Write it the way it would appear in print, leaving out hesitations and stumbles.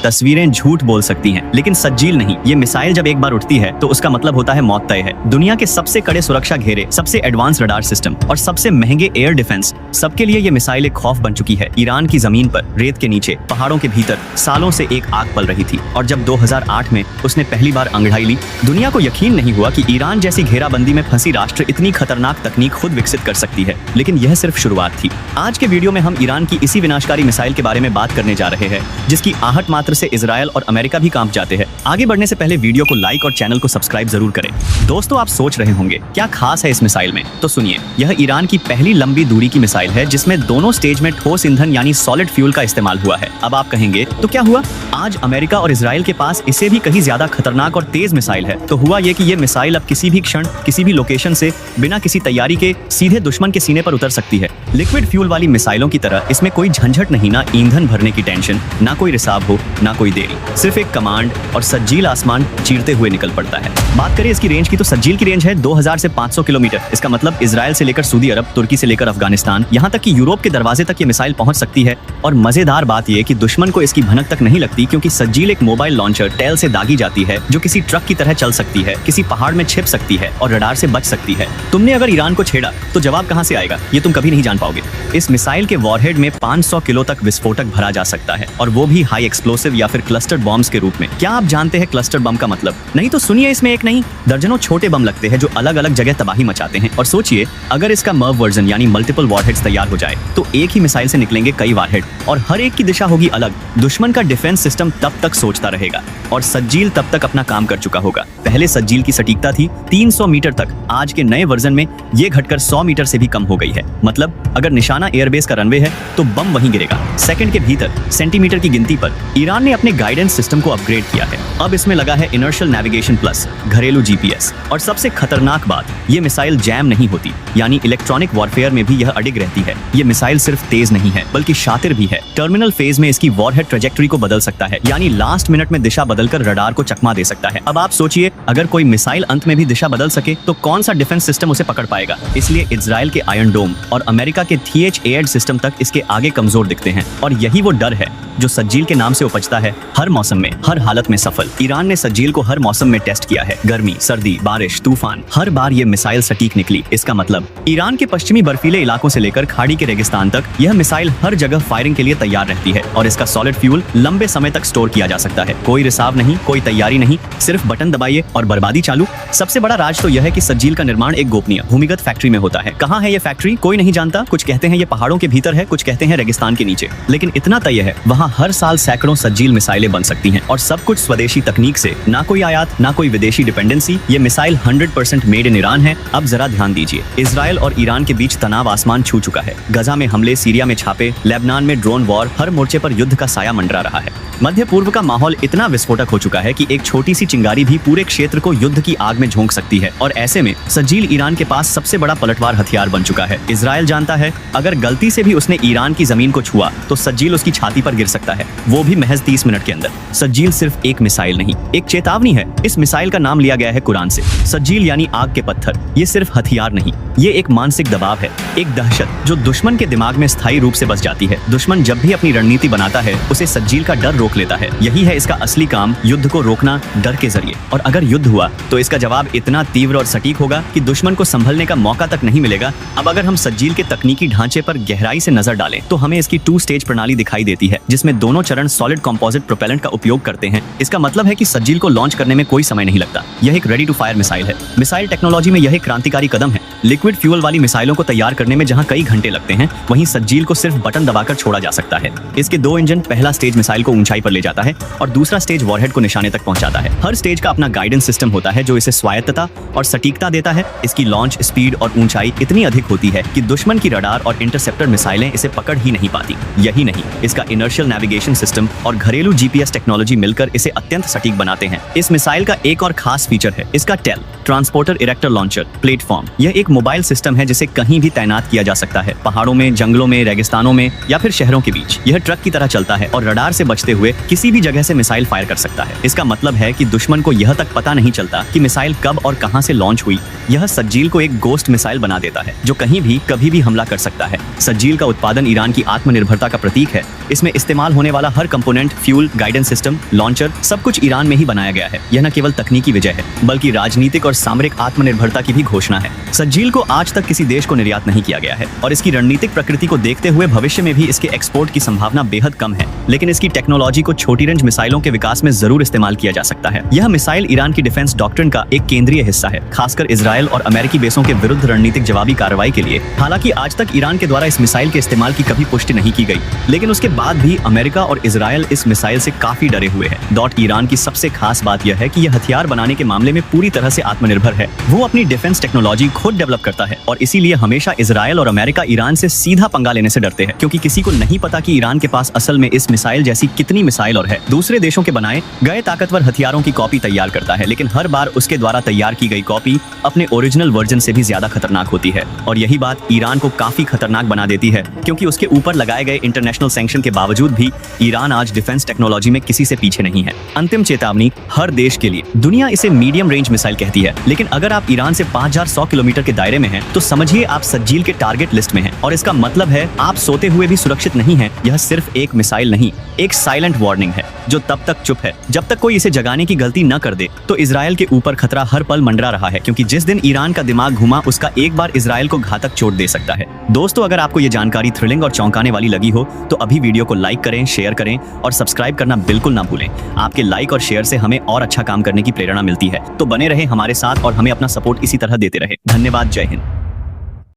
तस्वीरें झूठ बोल सकती हैं, लेकिन सज्जील नहीं। ये मिसाइल जब एक बार उठती है तो उसका मतलब होता है मौत तय है। दुनिया के सबसे कड़े सुरक्षा घेरे, सबसे एडवांस रडार सिस्टम और सबसे महंगे एयर डिफेंस, सबके लिए ये मिसाइल एक खौफ बन चुकी है। ईरान की जमीन पर, रेत के नीचे, पहाड़ों के भीतर सालों से एक आग पल रही थी, और जब 2008 में उसने पहली बार अंगड़ाई ली, दुनिया को यकीन नहीं हुआ कि ईरान जैसी घेराबंदी में फंसी राष्ट्र इतनी खतरनाक तकनीक खुद विकसित कर सकती है। लेकिन यह सिर्फ शुरुआत थी। आज के वीडियो में हम ईरान की इसी विनाशकारी मिसाइल के बारे में बात करने जा रहे हैं, जिसकी आहट मात्र से इजराइल और अमेरिका भी कांप जाते हैं। आगे बढ़ने से पहले वीडियो को लाइक और चैनल को सब्सक्राइब जरूर करें। दोस्तों, आप सोच रहे होंगे क्या खास है इस मिसाइल में, तो सुनिए। यह ईरान की पहली लंबी दूरी की मिसाइल है जिसमें दोनों स्टेज में ठोस ईंधन यानी सॉलिड फ्यूल का इस्तेमाल हुआ है। अब आप कहेंगे तो क्या हुआ? आज अमेरिका और इजराइल के पास इससे भी कहीं ज्यादा खतरनाक और तेज मिसाइल है। तो हुआ ये कि ये मिसाइल अब किसी भी क्षण, किसी भी लोकेशन से, बिना किसी तैयारी के सीधे दुश्मन के सीने पर उतर सकती है। लिक्विड फ्यूल वाली मिसाइलों की तरह इसमें कोई झंझट नहीं, ना ईंधन भरने की टेंशन, ना कोई रिसाव हो, ना कोई देरी। सिर्फ एक कमांड और सज्जील आसमान चीरते हुए निकल पड़ता है। बात करें इसकी रेंज की, तो सज्जील की रेंज है 2000 से 500 किलोमीटर। इसका मतलब इजराइल से लेकर सऊदी अरब, तुर्की से लेकर अफगानिस्तान, यहाँ तक कि यूरोप के दरवाजे तक ये मिसाइल पहुंच सकती है। और मजेदार बात यह कि दुश्मन को इसकी भनक तक नहीं लगती, क्योंकि सज्जील एक मोबाइल लॉन्चर टेल से दागी जाती है, जो किसी ट्रक की तरह चल सकती है, किसी पहाड़ में छिप सकती है और रडार से बच सकती है। तुमने अगर ईरान को छेड़ा तो जवाब कहां से आएगा, ये तुम कभी नहीं जान पाओगे। इस मिसाइल के वॉरहेड में 500 किलो तक विस्फोटक भरा जा सकता है, और वो भी हाई एक्सप्लोसिव या फिर क्लस्टर बॉम्ब्स के रूप में। क्या आप जानते हैं क्लस्टर बम का मतलब? नहीं तो सुनिए, इसमें एक नहीं दर्जनों छोटे बम लगते हैं जो अलग अलग जगह तबाही मचाते हैं। और सोचिए, अगर इसका मर्व वर्जन यानी मल्टीपल वॉरहेड्स तैयार हो जाए तो एक ही मिसाइल से निकलेंगे कई वॉरहेड, और हर एक की दिशा होगी अलग। दुश्मन का डिफेंस सिस्टम तब तक सोचता रहेगा, और सज्जील तब तक अपना काम कर चुका होगा। पहले सज्जील की सटीकता थी 300 मीटर तक, आज के नए वर्जन में ये घटकर 100 मीटर से भी कम हो गई है। मतलब अगर निशाना एयरबेस का रनवे है तो बम वहीं गिरेगा। सेकंड के भीतर सेंटीमीटर की गिनती पर ईरान ने अपने गाइडेंस सिस्टम को अपग्रेड किया है। अब इसमें लगा है इनर्शियल नेविगेशन प्लस घरेलू जीपीएस। और सबसे खतरनाक बात, ये मिसाइल जैम नहीं होती, यानी इलेक्ट्रॉनिक वॉरफेयर में भी यह अडिग रहती है। ये मिसाइल सिर्फ तेज नहीं है, बल्कि शातिर भी है। टर्मिनल फेज में इसकी वॉरहेड ट्रेजेक्टरी को बदल सकता है, यानी लास्ट मिनट में दिशा बदलकर रडार को चकमा दे सकता है। अब आप सोचिए, अगर कोई मिसाइल अंत में भी दिशा बदल सके तो कौन सा डिफेंस सिस्टम उसे पकड़ पाएगा? इसलिए इजराइल के आयरन डोम और अमेरिका के THAAD सिस्टम तक इसके आगे कमजोर दिखते हैं। और यही वो डर है जो सज्जील के नाम से उपजता है। हर मौसम में, हर हालत में सफल। ईरान ने सज्जील को हर मौसम में टेस्ट किया है। गर्मी, सर्दी, बारिश, तूफान, हर बार ये मिसाइल सटीक निकली। इसका मतलब ईरान के पश्चिमी बर्फीले इलाकों से लेकर खाड़ी के रेगिस्तान तक यह मिसाइल हर जगह फायरिंग के लिए तैयार रहती है, और इसका सॉलिड फ्यूल लंबे समय तक स्टोर किया जा सकता है। कोई रिसाव नहीं, कोई तैयारी नहीं, सिर्फ बटन दबाइए और बर्बादी चालू। सबसे बड़ा राज तो यह है कि सज्जील का निर्माण एक गोपनीय भूमिगत फैक्ट्री में होता है। कहाँ है ये फैक्ट्री? कोई नहीं जानता। कुछ कहते हैं ये पहाड़ों के भीतर है, कुछ कहते हैं रेगिस्तान के नीचे। लेकिन इतना तय है, वहाँ हर साल सैकड़ों सज्जील मिसाइलें बन सकती हैं, और सब कुछ स्वदेशी तकनीक से। ना कोई आयात, ना कोई विदेशी डिपेंडेंसी। ये मिसाइल 100% मेड इन ईरान है। अब जरा ध्यान दीजिए, इजराइल और ईरान के बीच तनाव आसमान छू चुका है। गजा में हमले, सीरिया में छापे, लेबनान में ड्रोन वॉर, हर मोर्चे पर युद्ध का साया मंडरा रहा है। मध्य पूर्व का माहौल इतना विस्फोटक हो चुका है कि एक छोटी सी चिंगारी भी पूरे क्षेत्र को युद्ध की आग में झोंक सकती है। और ऐसे में सज्जील ईरान के पास सबसे बड़ा पलटवार हथियार बन चुका है। इजराइल जानता है, अगर गलती से भी उसने ईरान की जमीन को छुआ तो सज्जील उसकी छाती पर गिर सकता है, वो भी महज 30 मिनट के अंदर। सज्जील सिर्फ एक मिसाइल नहीं, एक चेतावनी है। इस मिसाइल का नाम लिया गया है कुरान से। सज्जील यानी आग के पत्थर। ये सिर्फ हथियार नहीं, ये एक मानसिक दबाव है, एक दहशत जो दुश्मन के दिमाग में स्थायी रूप से बस जाती है। दुश्मन जब भी अपनी रणनीति बनाता है, उसे सज्जील का डर रोक लेता है। यही है इसका असली काम, युद्ध को रोकना डर के जरिए। और अगर युद्ध हुआ तो इसका जवाब इतना तीव्र और सटीक होगा कि दुश्मन को संभलने का मौका तक नहीं मिलेगा। अब अगर हम सज्जील के तकनीकी ढांचे पर गहराई से नजर डालें तो हमें इसकी 2 स्टेज प्रणाली दिखाई देती है, जिसमें दोनों चरण सॉलिड कंपोजिट प्रोपेलेंट का उपयोग करते हैं। इसका मतलब है कि सज्जील को लॉन्च करने में कोई समय नहीं लगता। यह एक रेडी टू फायर मिसाइल है। मिसाइल टेक्नोलॉजी में यह एक क्रांतिकारी कदम है। लिक्विड फ्यूल वाली मिसाइलों को तैयार करने में जहां कई घंटे लगते हैं, वहीं सज्जील को सिर्फ बटन दबाकर छोड़ा जा सकता है। इसके 2 इंजन, पहला स्टेज मिसाइल को ऊंचाई पर ले जाता है और दूसरा स्टेज वॉरहेड को निशाने तक पहुंचाता है। हर स्टेज का अपना गाइडेंस सिस्टम होता है जो इसे स्वायत्तता और सटीकता देता है। इसकी लॉन्च स्पीड और ऊंचाई इतनी अधिक होती है कि दुश्मन की रडार और इंटरसेप्टर मिसाइलें इसे पकड़ ही नहीं पाती। यही नहीं, इसका इनर्शियल नेविगेशन सिस्टम और घरेलू जीपीएस टेक्नोलॉजी मिलकर इसे अत्यंत सटीक बनाते हैं। इस मिसाइल का एक और खास फीचर है इसका TEL transporter erector launcher platform. यह एक मोबाइल सिस्टम है जिसे कहीं भी तैनात किया जा सकता है, पहाड़ों में, जंगलों में, रेगिस्तानों में या फिर शहरों के बीच। यह ट्रक की तरह चलता है और रडार से बचते हुए किसी भी जगह से मिसाइल फायर कर सकता है। इसका मतलब है कि दुश्मन को यह तक पता नहीं चलता कि मिसाइल कब और कहां से लॉन्च हुई। यह सज्जील को एक गोस्ट मिसाइल बना देता है जो कहीं भी कभी भी हमला कर सकता है। सज्जील का उत्पादन ईरान की आत्मनिर्भरता का प्रतीक है। इसमें इस्तेमाल होने वाला हर component, fuel, guidance system, launcher सब कुछ ईरान में ही बनाया गया है। यह न केवल तकनीकी विजय है बल्कि राजनीतिक और सामरिक आत्मनिर्भरता की भी घोषणा है। सज्जील को आज तक किसी देश को निर्यात नहीं किया गया है और इसकी रणनीतिक प्रकृति को देखते हुए भविष्य में भी इसके एक्सपोर्ट की संभावना बेहद कम है, लेकिन इसकी टेक्नोलॉजी को छोटी रेंज मिसाइलों के विकास में जरूर इस्तेमाल किया जा सकता है। यह मिसाइल ईरान की डिफेंस डॉक्ट्रिन का एक केंद्रीय हिस्सा है, खासकर इजराइल और अमेरिकी बेसों के विरुद्ध रणनीतिक जवाबी कार्रवाई के लिए। हालांकि आज तक ईरान के द्वारा इस मिसाइल के इस्तेमाल की कभी पुष्टि नहीं की गई, लेकिन उसके बाद भी अमेरिका और इजराइल इस मिसाइल से काफी डरे हुए हैं। ईरान की सबसे खास बात यह है कि यह हथियार बनाने के मामले में पूरी तरह से आत्मनिर्भर है। वो अपनी डिफेंस टेक्नोलॉजी खुद डेवलप करता है और इसीलिए हमेशा इजराइल और अमेरिका ईरान से सीधा पंगा लेने से डरते हैं, क्योंकि किसी को नहीं पता कि ईरान के पास असल में इस मिसाइल जैसी कितनी मिसाइल और है। दूसरे देशों के बनाए गए ताकतवर हथियारों की कॉपी तैयार करता है, लेकिन हर बार उसके द्वारा तैयार की गई कॉपी अपने ओरिजिनल वर्जन से भी ज्यादा खतरनाक होती है। और यही बात ईरान को काफी खतरनाक बना देती है, क्योंकि उसके ऊपर लगाए गए इंटरनेशनल सैंक्शन के बावजूद भी ईरान आज डिफेंस टेक्नोलॉजी में किसी से पीछे नहीं है। अंतिम चेतावनी हर देश के लिए। दुनिया इसे मीडियम रेंज मिसाइल कहती है, लेकिन अगर आप ईरान से 5100 किलोमीटर के दायरे में हैं, तो समझिए आप सज्जील के टारगेट लिस्ट में हैं। और इसका मतलब है आप सोते हुए भी सुरक्षित नहीं हैं। यह सिर्फ एक मिसाइल नहीं, एक साइलेंट वार्निंग है जो तब तक चुप है जब तक कोई इसे जगाने की गलती न कर दे। तो इजराइल के ऊपर खतरा हर पल मंडरा रहा है, क्योंकि जिस दिन ईरान का दिमाग घुमा, उसका एक बार इजराइल को घातक चोट दे सकता है। दोस्तों, अगर आपको ये जानकारी थ्रिलिंग और चौंकाने वाली लगी हो तो अभी वीडियो को लाइक करें, शेयर करें और सब्सक्राइब करना बिल्कुल ना भूलें। आपके लाइक और शेयर से हमें और अच्छा काम करने की प्रेरणा मिलती है। तो बने रहे हमारे साथ और हमें अपना सपोर्ट इसी तरह देते रहे। धन्यवाद। जय हिंद।